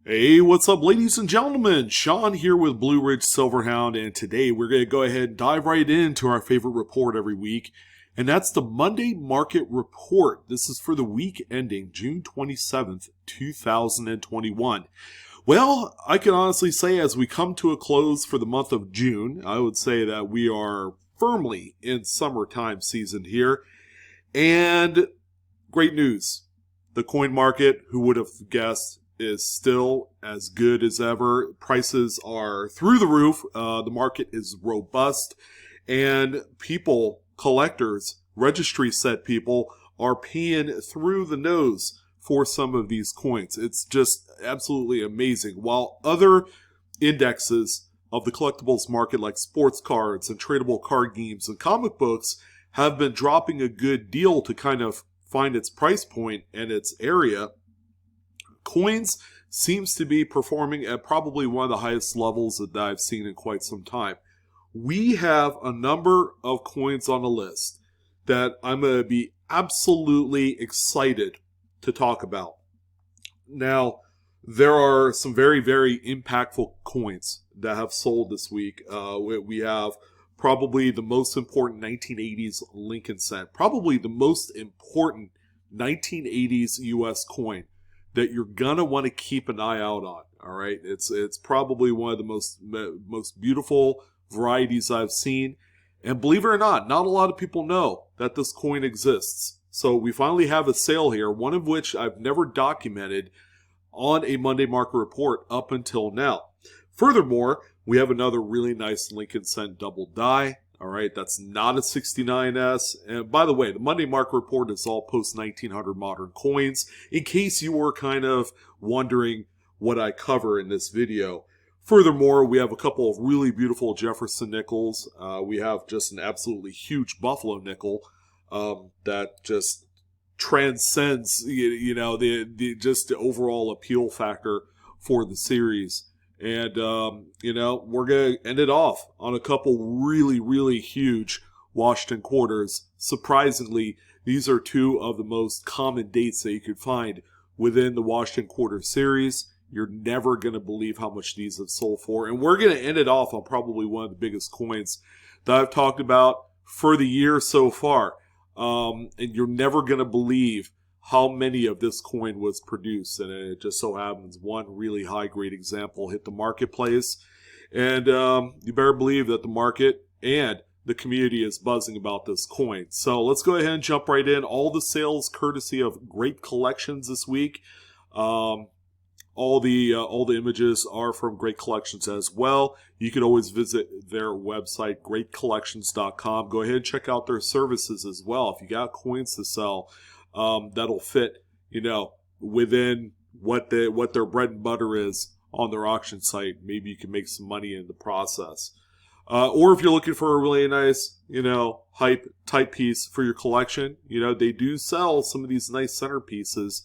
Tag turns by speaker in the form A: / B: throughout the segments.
A: Hey, what's up, ladies and gentlemen? Sean here with Blue Ridge Silverhound, and today we're going to go ahead and dive right into our favorite report every week, and that's the Monday Market Report. This is for the week ending June 27th, 2021. Well, I can honestly say as we come to a close for the month of June, I would say that we are firmly in summertime season here, and great news. The coin market, who would have guessed, is still as good as ever. Prices are through the roof. The market is robust, and people, collectors, registry set people are paying through the nose for some of these coins. It's just absolutely amazing. While other indexes of the collectibles market like sports cards and tradable card games and comic books have been dropping a good deal to kind of find its price point and its area, coins seems to be performing at probably one of the highest levels that I've seen in quite some time. We have a number of coins on the list that I'm going to be absolutely excited to talk about. Now, there are some very, very impactful coins that have sold this week. We have probably the most important 1980s Lincoln cent, probably the most important 1980s U.S. coin that you're gonna want to keep an eye out on. All right, it's probably one of the most beautiful varieties I've seen, and believe it or not a lot of people know that this coin exists. So we finally have a sale here, one of which I've never documented on a Monday Market Report up until now. Furthermore, we have another really nice Lincoln cent double die. All right, that's not a 69S. And by the way, the Monday Market Report is all post-1900 modern coins, in case you were kind of wondering what I cover in this video. Furthermore, we have a couple of really beautiful Jefferson nickels. We have just an absolutely huge Buffalo nickel that just transcends, the overall appeal factor for the series. And, we're going to end it off on a couple really, really huge Washington quarters. Surprisingly, these are two of the most common dates that you could find within the Washington quarter series. You're never going to believe how much these have sold for. And we're going to end it off on probably one of the biggest coins that I've talked about for the year so far. And you're never going to believe how many of this coin was produced, and it just so happens one really high-grade example hit the marketplace, and you better believe that the market and the community is buzzing about this coin. So let's go ahead and jump right in. All the sales courtesy of Great Collections this week. All the images are from Great Collections as well. You can always visit their website, greatcollections.com. Go ahead and check out their services as well. If you got coins to sell, that'll fit, within what their bread and butter is on their auction site. Maybe you can make some money in the process. Or if you're looking for a really nice, hype type piece for your collection, they do sell some of these nice centerpieces.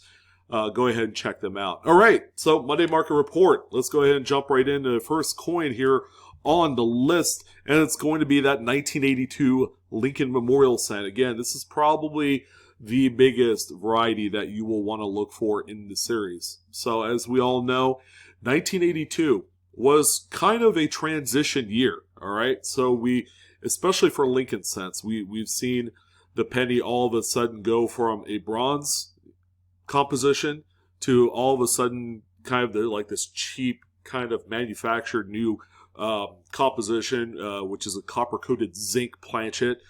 A: Go ahead and check them out. All right, so Monday Market Report. Let's go ahead and jump right into the first coin here on the list, and it's going to be that 1982 Lincoln Memorial cent. Again, this is probably the biggest variety that you will want to look for in the series. So as we all know, 1982 was kind of a transition year, all right? So especially for Lincoln cents, we've seen the penny all of a sudden go from a bronze composition to all of a sudden kind of like this cheap kind of manufactured new composition, which is a copper-coated zinc planchet.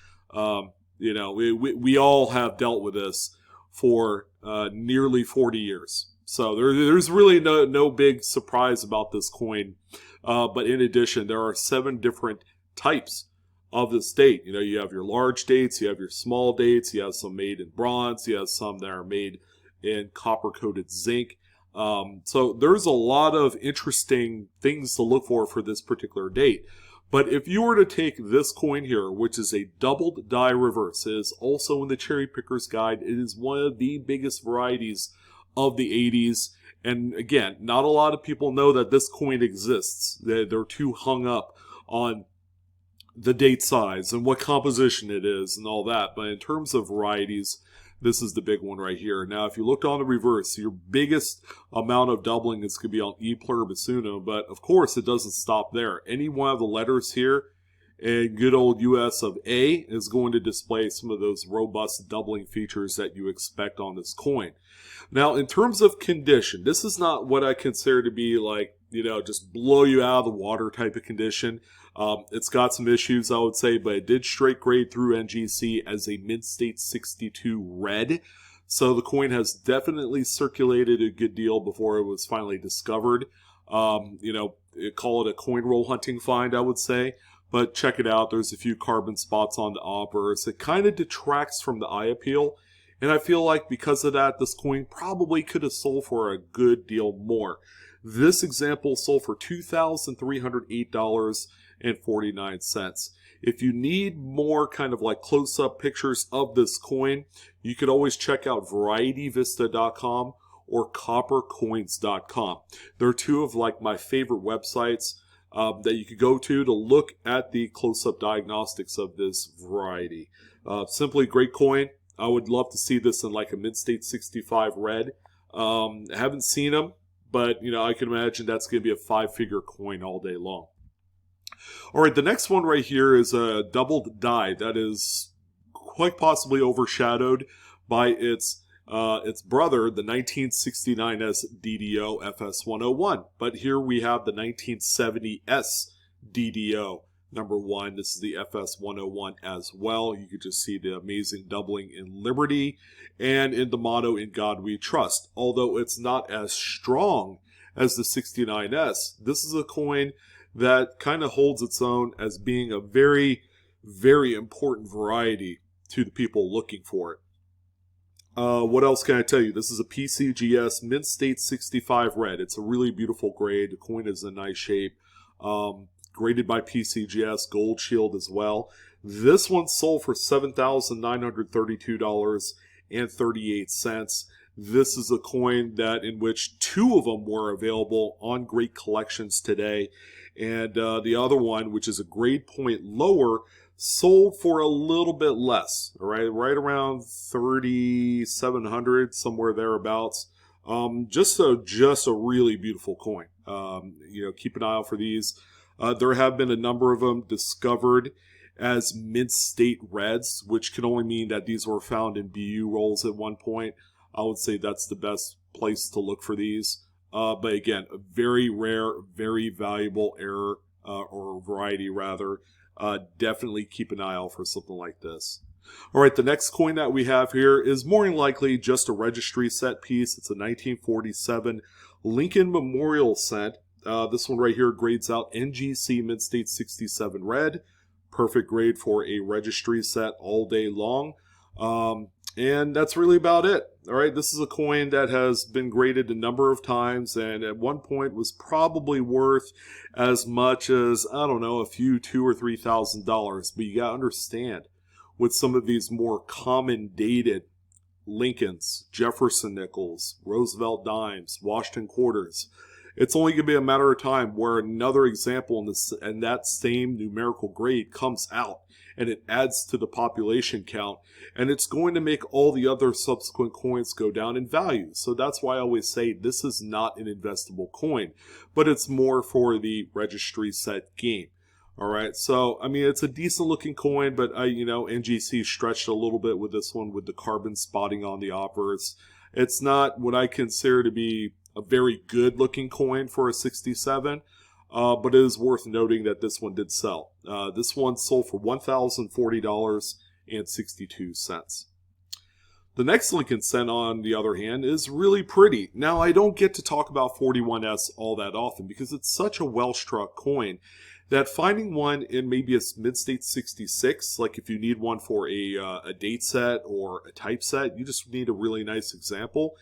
A: We all have dealt with this for nearly 40 years. So there's really no big surprise about this coin. But in addition, there are 7 different types of this date. You have your large dates, you have your small dates, you have some made in bronze, you have some that are made in copper-coated zinc. So there's a lot of interesting things to look for this particular date. But if you were to take this coin here, which is a doubled die reverse, it is also in the Cherry Picker's Guide. It is one of the biggest varieties of the 80s. And again, not a lot of people know that this coin exists. They're too hung up on the date size and what composition it is and all that. But in terms of varieties, This is the big one right here. Now, if you look on the reverse, your biggest amount of doubling is going to be on E pluribus unum, but of course it doesn't stop there. Any one of the letters here in good old US of A is going to display some of those robust doubling features that you expect on this coin. Now, in terms of condition, this is not what I consider to be like, just blow you out of the water type of condition. It's got some issues, I would say, but it did straight grade through NGC as a Mint State 62 red. So the coin has definitely circulated a good deal before it was finally discovered. Call it a coin roll hunting find, I would say. But check it out. There's a few carbon spots on the obverse. It kind of detracts from the eye appeal. And I feel like because of that, this coin probably could have sold for a good deal more. This example sold for $2,308.49. If you need more kind of like close-up pictures of this coin, you could always check out varietyvista.com or coppercoins.com. They're two of like my favorite websites that you could go to look at the close-up diagnostics of this variety. Simply great coin. I would love to see this in like a Mint State 65 red. I haven't seen them, but I can imagine that's going to be a 5-figure coin all day long. All right, the next one right here is a doubled die that is quite possibly overshadowed by its brother, the 1969S DDO FS101. But here we have the 1970S DDO number 1. This is the FS101 as well. You can just see the amazing doubling in Liberty and in the motto, "In God We Trust." Although it's not as strong as the 69S, this is a coin that kind of holds its own as being a very, very important variety to the people looking for it. What else can I tell you? This is a PCGS Mint State 65 red. It's a really beautiful grade. The coin is in nice shape. Graded by PCGS, gold shield as well. This one sold for $7,932.38. This is a coin that in which 2 of them were available on great collections today. And the other one, which is a grade point lower, sold for a little bit less, all right around $3,700, somewhere thereabouts. Just a really beautiful coin. Keep an eye out for these. There have been a number of them discovered as Mint State Reds, which can only mean that these were found in BU rolls at one point. I would say that's the best place to look for these. But again, a very rare, very valuable error, or variety rather. Definitely keep an eye out for something like this. All right, the next coin that we have here is more than likely just a registry set piece. It's a 1947 Lincoln Memorial set. This one right here grades out NGC Mint State 67 red. Perfect grade for a registry set all day long. And that's really about it. All right, this is a coin that has been graded a number of times and at one point was probably worth as much as, I don't know, a few $2,000 or $3,000. But you got to understand, with some of these more common dated Lincolns, Jefferson nickels, Roosevelt dimes, Washington quarters, it's only going to be a matter of time where another example in that same numerical grade comes out and it adds to the population count, and it's going to make all the other subsequent coins go down in value. So that's why I always say this is not an investable coin, but it's more for the registry set game. All right, so I mean it's a decent looking coin, but NGC stretched a little bit with this one with the carbon spotting on the obverse. It's not what I consider to be a very good looking coin for a 67, but it is worth noting that this one did sell. This one sold for $1,040.62. The next Lincoln cent, on the other hand, is really pretty. Now, I don't get to talk about 41S all that often because it's such a well-struck coin that finding one in maybe a Mint State 66, like if you need one for a date set or a type set, you just need a really nice example,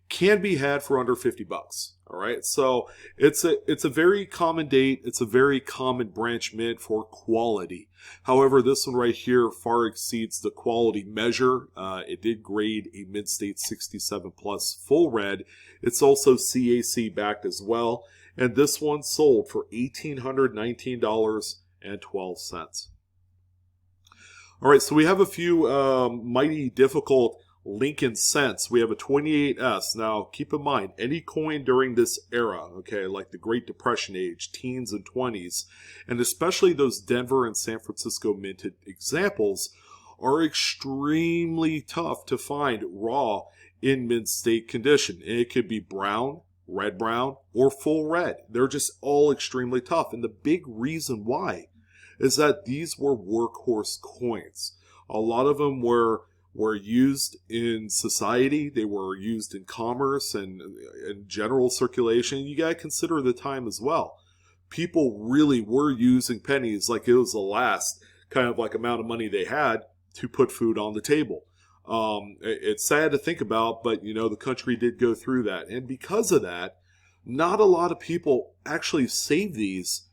A: can be had for under $50. All right, so it's a very common date. It's a very common branch mint for quality. However, this one right here far exceeds the quality measure. It did grade a Mint State 67 plus full red. It's also CAC backed as well, and this one sold for $1,819.12. All right, so we have a few mighty difficult Lincoln cents, we have a 28S. Now, keep in mind, any coin during this era, okay, like the Great Depression age, teens and 20s, and especially those Denver and San Francisco minted examples, are extremely tough to find raw in mint state condition. And it could be brown, red brown, or full red. They're just all extremely tough. And the big reason why is that these were workhorse coins. A lot of them were used in society. They were used in commerce and general circulation. You got to consider the time as well. People really were using pennies like it was the last kind of like amount of money they had to put food on the table. It's sad to think about, but the country did go through that. And because of that, not a lot of people actually save these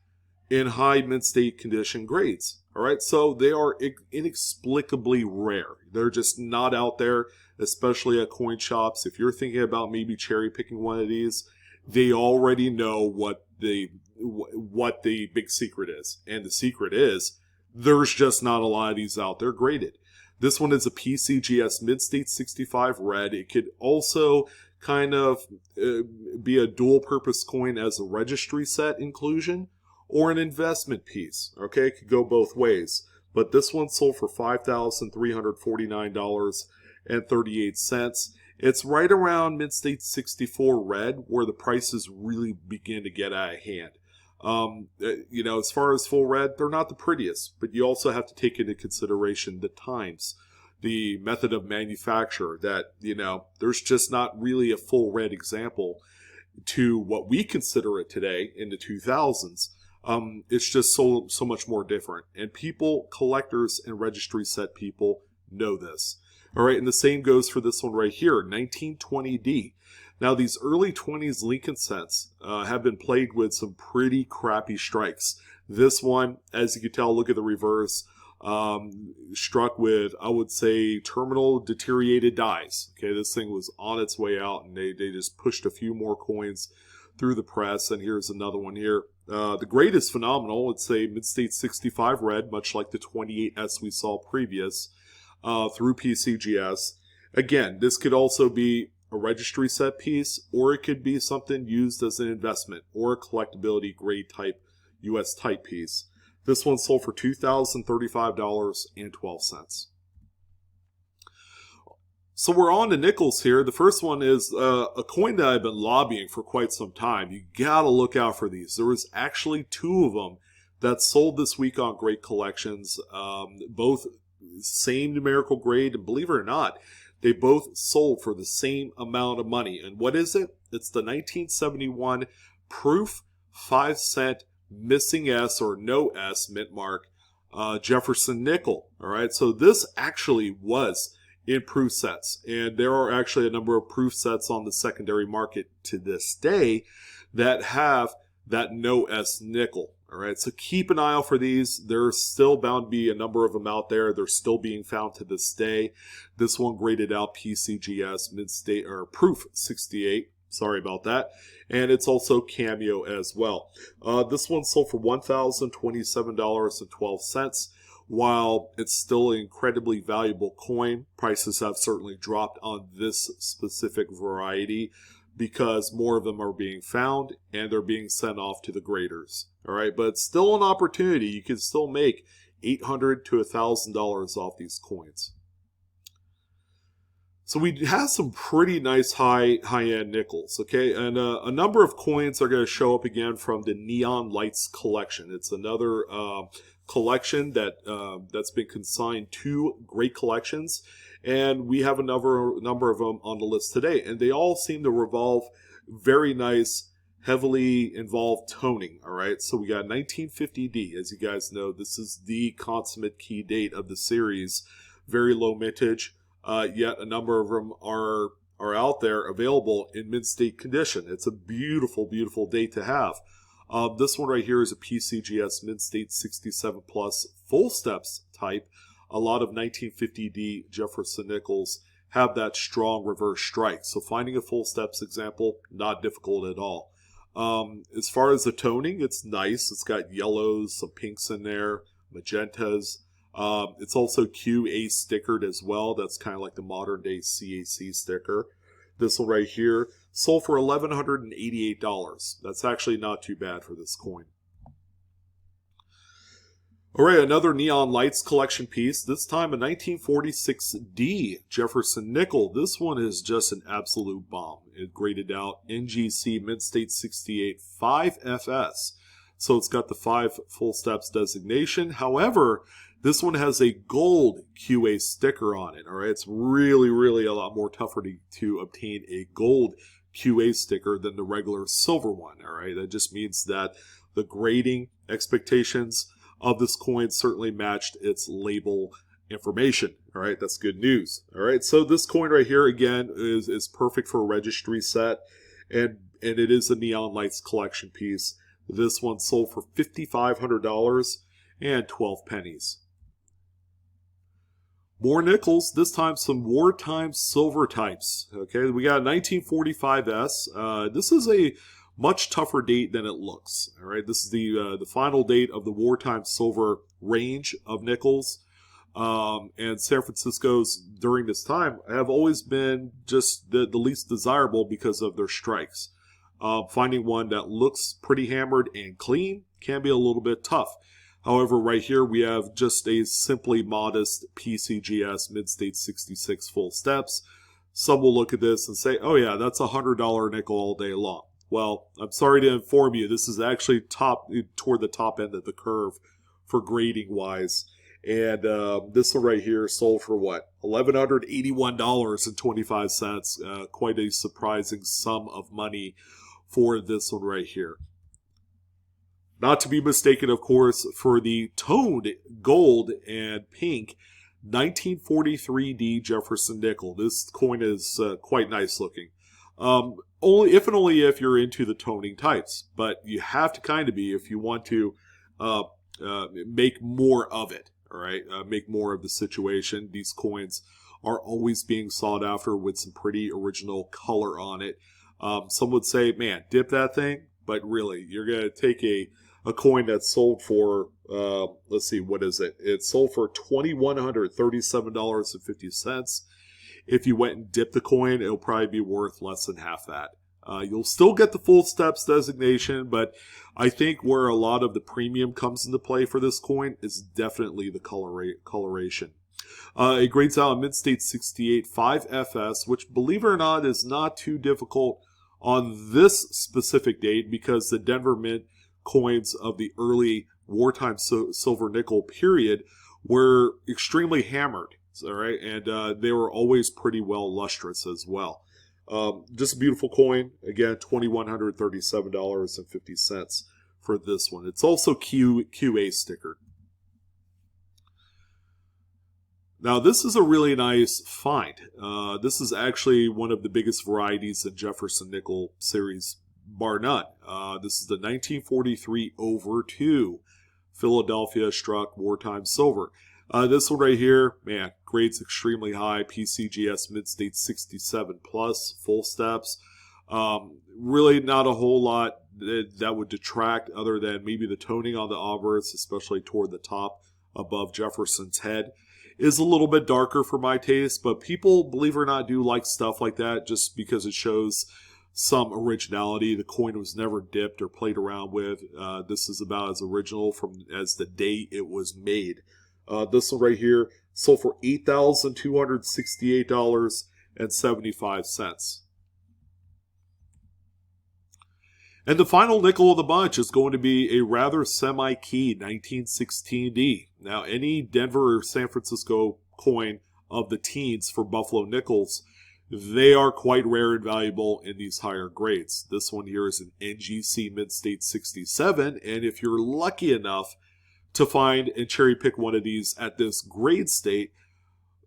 A: in high mint state condition grades. All right, so they are inexplicably rare. They're just not out there, especially at coin shops. If you're thinking about maybe cherry picking one of these, they already know what the big secret is. And the secret is there's just not a lot of these out there graded. This one is a PCGS Mid-State 65 red. It could also kind of be a dual-purpose coin as a registry set inclusion or an investment piece. Okay, it could go both ways. But this one sold for $5,349.38. It's right around Mid-State 64 red, where the prices really begin to get out of hand. As far as full red, they're not the prettiest, but you also have to take into consideration the times, the method of manufacture, that, there's just not really a full red example to what we consider it today in the 2000s. It's just so much more different. And people, collectors and registry set people know this. All right, and the same goes for this one right here, 1920D. Now, these early 20s Lincoln cents have been plagued with some pretty crappy strikes. This one, as you can tell, look at the reverse, struck with, I would say, terminal deteriorated dies. Okay, this thing was on its way out, and they just pushed a few more coins through the press. And here's another one here. The grade is phenomenal. It's a Mid-State 65 red, much like the 28S we saw previous, through PCGS. Again, this could also be a registry set piece, or it could be something used as an investment or a collectability grade type US type piece. This one sold for $2,035.12. So we're on to nickels here. The first one is a coin that I've been lobbying for quite some time. You gotta look out for these. There was actually two of them that sold this week on Great Collections, both same numerical grade, and believe it or not, they both sold for the same amount of money. And what is it? It's the 1971 proof 5-cent missing S or no S mint mark Jefferson nickel. All right, so this actually was in proof sets, and there are actually a number of proof sets on the secondary market to this day that have that no S nickel. All right, so keep an eye out for these. There's still bound to be a number of them out there. They're still being found to this day. This one graded out PCGS mid-state or proof 68. Sorry about that. And it's also cameo as well. This one sold for $1,027.12. While it's still an incredibly valuable coin, prices have certainly dropped on this specific variety because more of them are being found and they're being sent off to the graders. All right, but it's still an opportunity. You can still make $800 to $1,000 off these coins. So we have some pretty nice high-end nickels, okay? And a number of coins are going to show up again from the Neon Lights collection. It's another collection that's been consigned to Great Collections, and we have a number of them on the list today. And they all seem to revolve very nice, heavily involved toning, all right? So we got 1950D. As you guys know, this is the consummate key date of the series. Very low mintage. Yet a number of them are out there available in mid-state condition. It's a beautiful, beautiful date to have. This one right here is a PCGS mid-state 67 plus full steps type. A lot of 1950D Jefferson nickels have that strong reverse strike. So finding a full steps example, not difficult at all. As far as the toning, it's nice. It's got yellows, some pinks in there, magentas. It's also QA stickered as well. That's kind of like the modern day CAC sticker. This one right here sold for $1,188. That's actually not too bad for this coin. All right, another Neon Lights collection piece, this time a 1946D Jefferson nickel. This one is just an absolute bomb. It graded out NGC Mid-State 68 5FS. So it's got the 5 full steps designation. However, this one has a gold QA sticker on it. All right, it's really, really a lot more tougher to obtain a gold QA sticker than the regular silver one. All right, that just means that the grading expectations of this coin certainly matched its label information. All right, that's good news. All right, so this coin right here again is perfect for a registry set, and it is a Neon Lights collection piece. This one sold for $5,500 and 12 pennies. More nickels, this time some wartime silver types. Okay, we got 1945S. This is a much tougher date than it looks. All right, this is the final date of the wartime silver range of nickels. And San Francisco's during this time have always been just the least desirable because of their strikes. Finding one that looks pretty hammered and clean can be a little bit tough. However, right here we have just a simply modest PCGS Mid-State 66 full steps. Some will look at this and say, oh yeah, that's a $100 nickel all day long. Well, I'm sorry to inform you, this is actually toward the top end of the curve for grading wise. And this one right here sold for what? $1,181.25. Quite a surprising sum of money for this one right here. Not to be mistaken, of course, for the toned gold and pink 1943D Jefferson nickel. This coin is quite nice looking. Only if you're into the toning types, but you have to kind of be if you want to make more of it. All right, make more of the situation. These coins are always being sought after with some pretty original color on it. Some would say, man, dip that thing, but really, you're gonna take a coin that's sold for let's see, what is it? It sold for $2,137.50. If you went and dipped the coin, it'll probably be worth less than half that. You'll still get the full steps designation, but I think where a lot of the premium comes into play for this coin is definitely the coloration. It grades out a Mid-State 68 5FS, which, believe it or not, is not too difficult on this specific date because the Denver Mint coins of the early wartime silver nickel period were extremely hammered. All right, and they were always pretty well lustrous as well. Just a beautiful coin. Again, $2,137.50 for this one. It's also QA stickered. Now, this is a really nice find. This is actually one of the biggest varieties in Jefferson nickel series, bar none. This is the 1943 over 2 Philadelphia struck wartime silver. This one right here, man, grades extremely high. PCGS Mid-State 67 plus, full steps. Really not a whole lot that would detract other than maybe the toning on the obverse, especially toward the top above Jefferson's head, is a little bit darker for my taste. But people, believe it or not, do like stuff like that just because it shows some originality. The coin was never dipped or played around with. This is about as original as the day it was made. This one right here sold for $8,268.75. And the final nickel of the bunch is going to be a rather semi-key 1916D. Now, any Denver or San Francisco coin of the teens for Buffalo nickels, they are quite rare and valuable in these higher grades. This one here is an NGC Mid-State 67, and if you're lucky enough to find and cherry pick one of these at this grade state,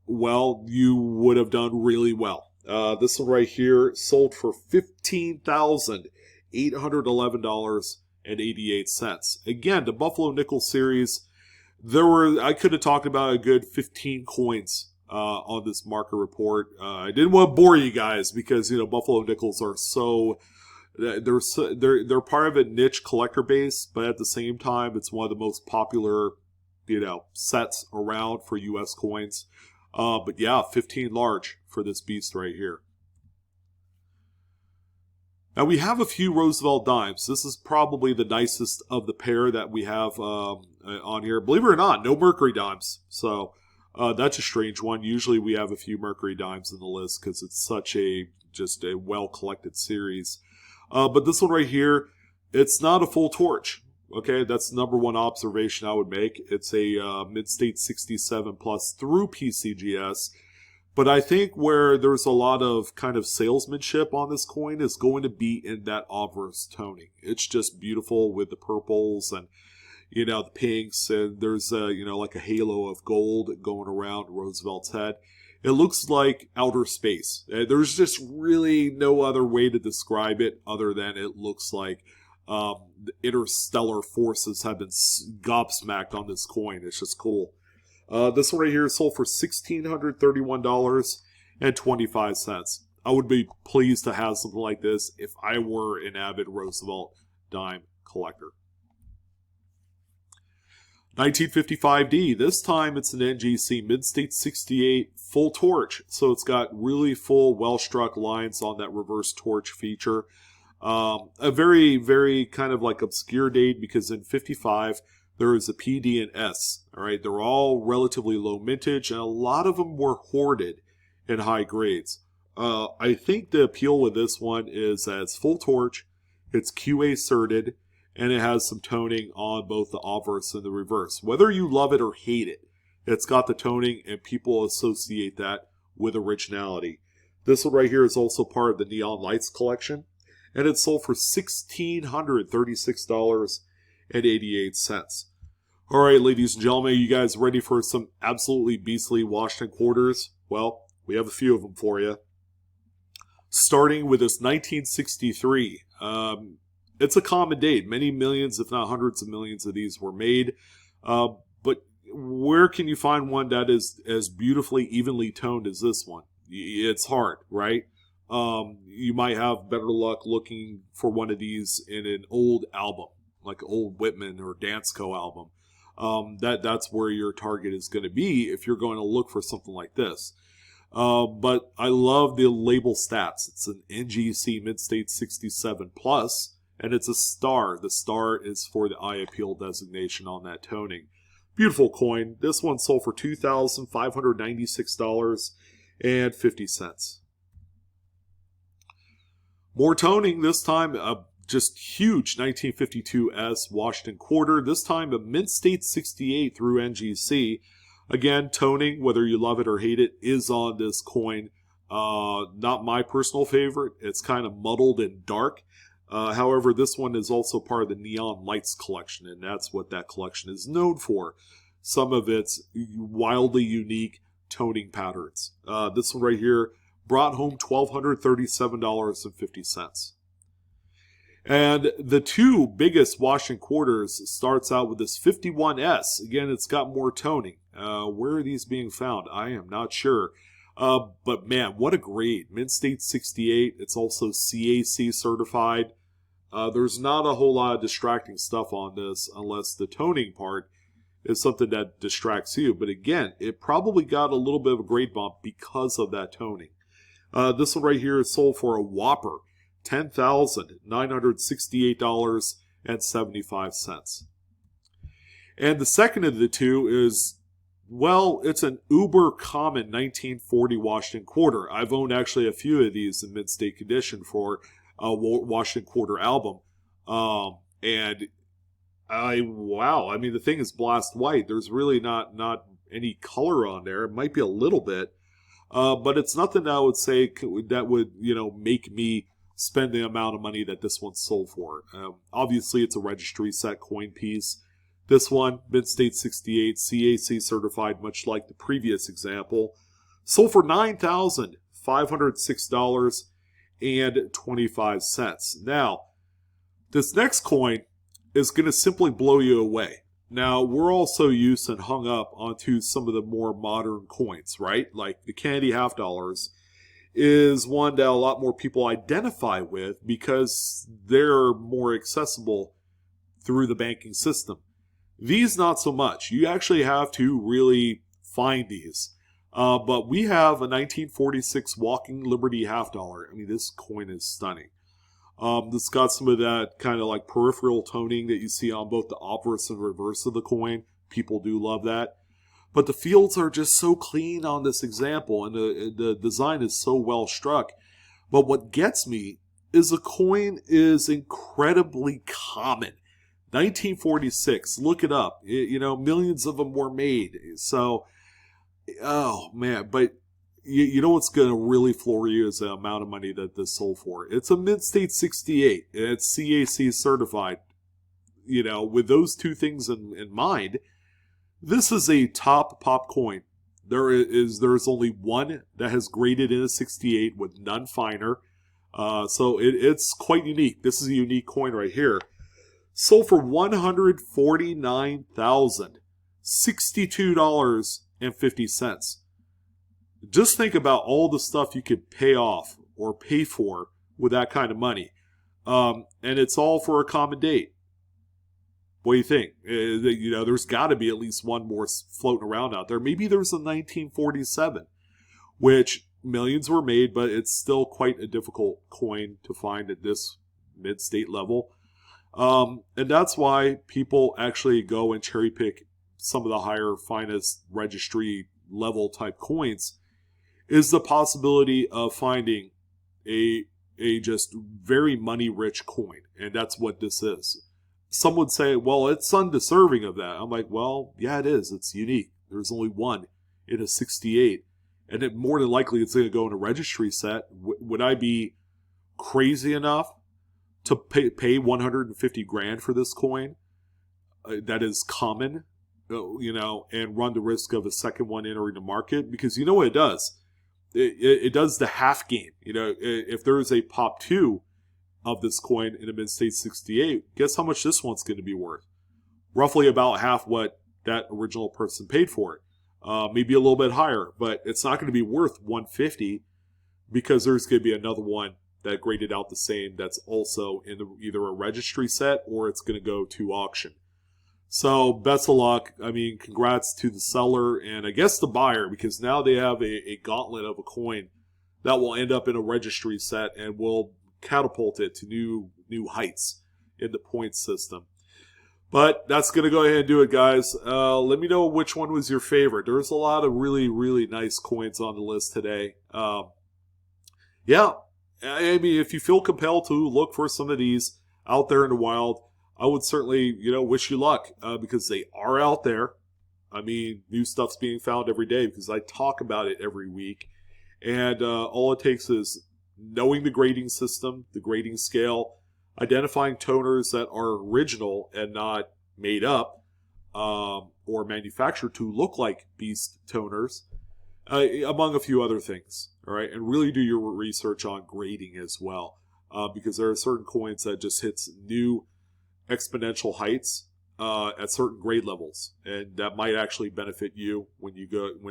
A: well, you would have done really well. This one right here sold for $15,811.88. Again, the Buffalo Nickel series, I could have talked about a good 15 coins on this market report. I didn't want to bore you guys because Buffalo Nickels are so. They're part of a niche collector base, but at the same time, it's one of the most popular, sets around for U.S. coins. But yeah, 15 large for this beast right here. Now we have a few Roosevelt dimes. This is probably the nicest of the pair that we have on here. Believe it or not, no Mercury dimes. So that's a strange one. Usually we have a few Mercury dimes in the list because it's such just a well-collected series. But this one right here, it's not a full torch. Okay, that's the number one observation I would make. It's a Mid-State 67 plus through PCGS. But I think where there's a lot of kind of salesmanship on this coin is going to be in that obverse toning. It's just beautiful with the purples and, the pinks. And there's, like a halo of gold going around Roosevelt's head. It looks like outer space. There's just really no other way to describe it other than it looks like the interstellar forces have been gobsmacked on this coin. It's just cool. This one right here is sold for $1,631.25. I would be pleased to have something like this if I were an avid Roosevelt dime collector. 1955D. This time it's an NGC Mid-State 68 full torch. So it's got really full, well-struck lines on that reverse torch feature. A very, very kind of like obscure date because in 55 there is a PD and S. All right, they're all relatively low mintage, and a lot of them were hoarded in high grades. I think the appeal with this one is that it's full torch, it's QA certed, and it has some toning on both the obverse and the reverse. Whether you love it or hate it, it's got the toning, and people associate that with originality. This one right here is also part of the Neon Lights collection, and it's sold for $1,636.88. All right, ladies and gentlemen, you guys ready for some absolutely beastly Washington quarters? Well, we have a few of them for you. Starting with this 1963. It's a common date. Many millions, if not hundreds of millions of these were made. But where can you find one that is as beautifully, evenly toned as this one? It's hard, right? You might have better luck looking for one of these in an old album, like an old Whitman or Dansko album. That's where your target is going to be if you're going to look for something like this. But I love the label stats. It's an NGC Mid-State 67 plus, and it's a star. The star is for the eye appeal designation on that toning. Beautiful coin. This one sold for $2,596.50. More toning, this time just huge 1952S Washington quarter. This time a Mid-State 68 through NGC. Again, toning, whether you love it or hate it, is on this coin. Not my personal favorite. It's kind of muddled and dark. However, this one is also part of the Neon Lights collection, and that's what that collection is known for. Some of its wildly unique toning patterns. This one right here brought home $1,237.50. And the two biggest Washington quarters starts out with this 51S. Again, it's got more toning. Where are these being found? I am not sure. But man, what a grade. Mid-State 68. It's also CAC certified. There's not a whole lot of distracting stuff on this unless the toning part is something that distracts you. But again, it probably got a little bit of a grade bump because of that toning. This one right here is sold for a whopper $10,968.75. And the second of the two is, well, it's an uber common 1940 Washington quarter. I've owned actually a few of these in mid-state condition for a Washington quarter album. And wow, I mean, the thing is blast white. There's really not any color on there. It might be a little bit, but it's nothing that I would say that would, make me spend the amount of money that this one's sold for. Obviously, it's a registry set coin piece. This one, Mid-State 68, CAC certified, much like the previous example, sold for $9,506.25. Now, this next coin is going to simply blow you away. Now, we're also used and hung up onto some of the more modern coins, right? Like the Kennedy half dollars is one that a lot more people identify with because they're more accessible through the banking system. These, not so much. You actually have to really find these. But we have a 1946 Walking Liberty half dollar. I mean, this coin is stunning. It's got some of that kind of like peripheral toning that you see on both the obverse and reverse of the coin. People do love that. But the fields are just so clean on this example, and the design is so well struck. But what gets me is the coin is incredibly common. 1946, look it up. Millions of them were made. So, oh man, but you know what's going to really floor you is the amount of money that this sold for. It's a mid-state 68, and it's CAC certified. With those two things in mind, this is a top pop coin. There's only one that has graded in a 68 with none finer. So it's quite unique. This is a unique coin right here. Sold for $149,062.50. Just think about all the stuff you could pay off or pay for with that kind of money. And it's all for a common date. What do you think? There's got to be at least one more floating around out there. Maybe there's a 1947, which millions were made, but it's still quite a difficult coin to find at this mid-state level. And that's why people actually go and cherry pick some of the higher, finest registry level type coins, is the possibility of finding a just very money rich coin. And that's what this is. Some would say, well, it's undeserving of that. I'm like, well, yeah, it is. It's unique. There's only one in a 68. And it more than likely it's going to go in a registry set. Would I be crazy enough to pay 150 grand for this coin that is common, and run the risk of a second one entering the market? Because you know what it does? It does the half game. If there is a pop 2 of this coin in a mid-state 68, guess how much this one's going to be worth? Roughly about half what that original person paid for it. Maybe a little bit higher, but it's not going to be worth 150 because there's going to be another one that graded out the same that's also in either a registry set or it's going to go to auction. So best of luck. I mean, congrats to the seller and I guess the buyer, because now they have a gauntlet of a coin that will end up in a registry set and will catapult it to new heights in the points system. But that's going to go ahead and do it, guys. Let me know which one was your favorite. There's a lot of really, really nice coins on the list today. Yeah, I mean, if you feel compelled to look for some of these out there in the wild, I would certainly, wish you luck because they are out there. I mean, new stuff's being found every day because I talk about it every week. And all it takes is knowing the grading system, the grading scale, identifying toners that are original and not made up or manufactured to look like beast toners, among a few other things. All right, and really do your research on grading as well, because there are certain coins that just hits new exponential heights at certain grade levels, and that might actually benefit you when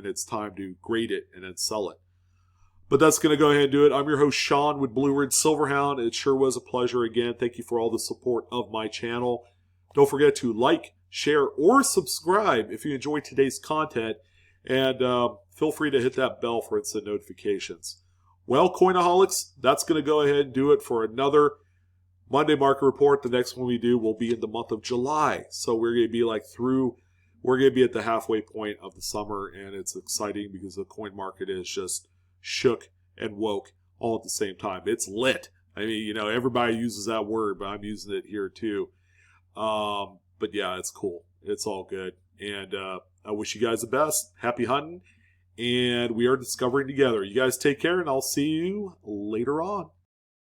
A: it's time to grade it and then sell it. But that's going to go ahead and do it. I'm your host, Sean, with Blue Ridge Silverhound. It sure was a pleasure again. Thank you for all the support of my channel. Don't forget to like, share, or subscribe if you enjoyed today's content. And feel free to hit that bell for instant notifications. Well, Coinaholics, that's going to go ahead and do it for another Monday Market Report. The next one we do will be in the month of July. So we're going to be we're going to be at the halfway point of the summer. And it's exciting because the coin market is just shook and woke all at the same time. It's lit. I mean, everybody uses that word, but I'm using it here too. But yeah, it's cool. It's all good. And I wish you guys the best. Happy hunting. And we are discovering together. You guys take care, and I'll see you later on.